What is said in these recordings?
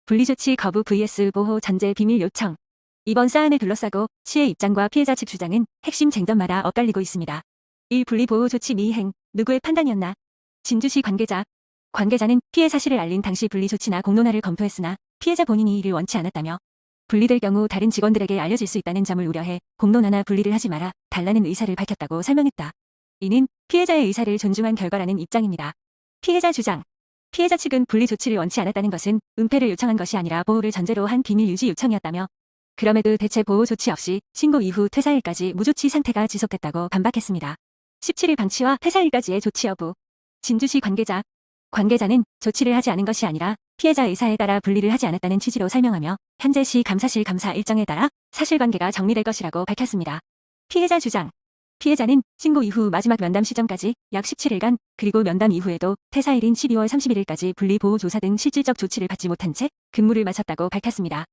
분리조치 거부 vs 보호 전제 비밀 요청. 이번 사안을 둘러싸고 시의 입장과 피해자 측 주장은 핵심 쟁점마다 엇갈리고 있습니다. 1. 분리보호 조치 미이행, 누구의 판단이었나? 진주시 관계자는 피해 사실을 알린 당시 분리조치나 공론화를 검토했으나 피해자 본인이 이를 원치 않았다며 분리될 경우 다른 직원들에게 알려질 수 있다는 점을 우려해 공론화나 분리를 하지 마라 달라는 의사를 밝혔다고 설명했다. 이는 피해자의 의사를 존중한 결과라는 입장입니다. 피해자 주장. 피해자 측은 분리 조치를 원치 않았다는 것은 은폐를 요청한 것이 아니라 보호를 전제로 한 비밀 유지 요청이었다며 그럼에도 대체 보호 조치 없이 신고 이후 퇴사일까지 무조치 상태가 지속됐다고 반박했습니다. 17일 방치와 퇴사일까지의 조치 여부. 진주시 관계자는 조치를 하지 않은 것이 아니라 피해자 의사에 따라 분리를 하지 않았다는 취지로 설명하며 현재 시 감사실 감사 일정에 따라 사실관계가 정리될 것이라고 밝혔습니다. 피해자 주장. 피해자는 신고 이후 마지막 면담 시점까지 약 17일간 그리고 면담 이후에도 퇴사일인 12월 31일까지 분리보호조사 등 실질적 조치를 받지 못한 채 근무를 마쳤다고 밝혔습니다.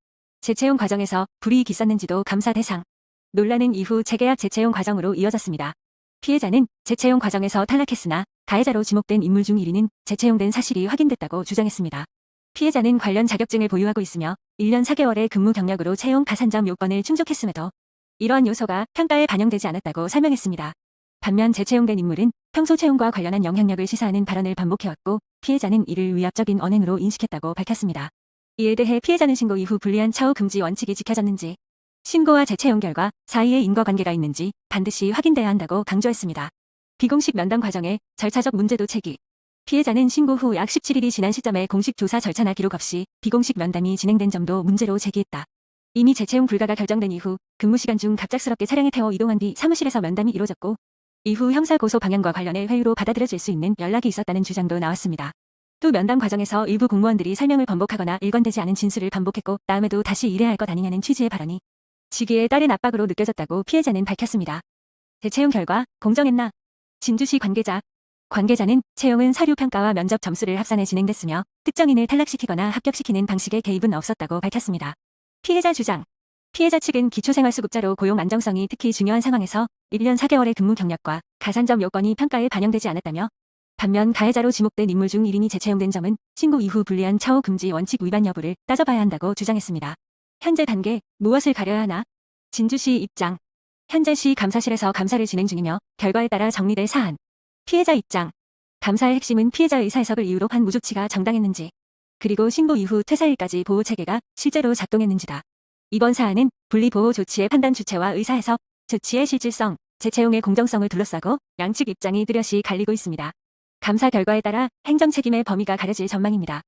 재채용 과정에서 불이익이 있었는지도 감사 대상. 논란은 이후 재계약 재채용 과정으로 이어졌습니다. 피해자는 재채용 과정에서 탈락했으나 가해자로 지목된 인물 중 1위는 재채용된 사실이 확인됐다고 주장했습니다. 피해자는 관련 자격증을 보유하고 있으며 1년 4개월의 근무 경력으로 채용 가산점 요건을 충족했음에도 이러한 요소가 평가에 반영되지 않았다고 설명했습니다. 반면 재채용된 인물은 평소 채용과 관련한 영향력을 시사하는 발언을 반복해왔고 피해자는 이를 위압적인 언행으로 인식했다고 밝혔습니다. 이에 대해 피해자는 신고 이후 불리한 차후 금지 원칙이 지켜졌는지 신고와 재채용 결과 사이에 인과관계가 있는지 반드시 확인돼야 한다고 강조했습니다. 비공식 면담 과정에 절차적 문제도 제기. 피해자는 신고 후 약 17일이 지난 시점에 공식 조사 절차나 기록 없이 비공식 면담이 진행된 점도 문제로 제기했다. 이미 재채용 불가가 결정된 이후 근무 시간 중 갑작스럽게 차량에 태워 이동한 뒤 사무실에서 면담이 이루어졌고 이후 형사고소 방향과 관련해 회유로 받아들여질 수 있는 연락이 있었다는 주장도 나왔습니다. 또 면담 과정에서 일부 공무원들이 설명을 번복하거나 일관되지 않은 진술을 반복했고 다음에도 다시 일해야 할 것 아니냐는 취지의 발언이 직위에 따른 압박으로 느껴졌다고 피해자는 밝혔습니다. 재채용 결과 공정했나? 진주시 관계자는 채용은 서류 평가와 면접 점수를 합산해 진행됐으며 특정인을 탈락시키거나 합격시키는 방식의 개입은 없었다고 밝혔습니다. 피해자 주장. 피해자 측은 기초생활수급자로 고용 안정성이 특히 중요한 상황에서 1년 4개월의 근무 경력과 가산점 요건이 평가에 반영되지 않았다며 반면 가해자로 지목된 인물 중 1인이 재채용된 점은 신고 이후 불리한 차후 금지 원칙 위반 여부를 따져봐야 한다고 주장했습니다. 현재 단계, 무엇을 가려야 하나? 진주시 입장. 현재 시 감사실에서 감사를 진행 중이며 결과에 따라 정리될 사안. 피해자 입장. 감사의 핵심은 피해자 의사 해석을 이유로 한 무조치가 정당했는지 그리고 신고 이후 퇴사일까지 보호체계가 실제로 작동했는지다. 이번 사안은 분리보호 조치의 판단 주체와 의사 해석, 조치의 실질성, 재채용의 공정성을 둘러싸고 양측 입장이 뚜렷이 갈리고 있습니다. 감사 결과에 따라 행정 책임의 범위가 가려질 전망입니다.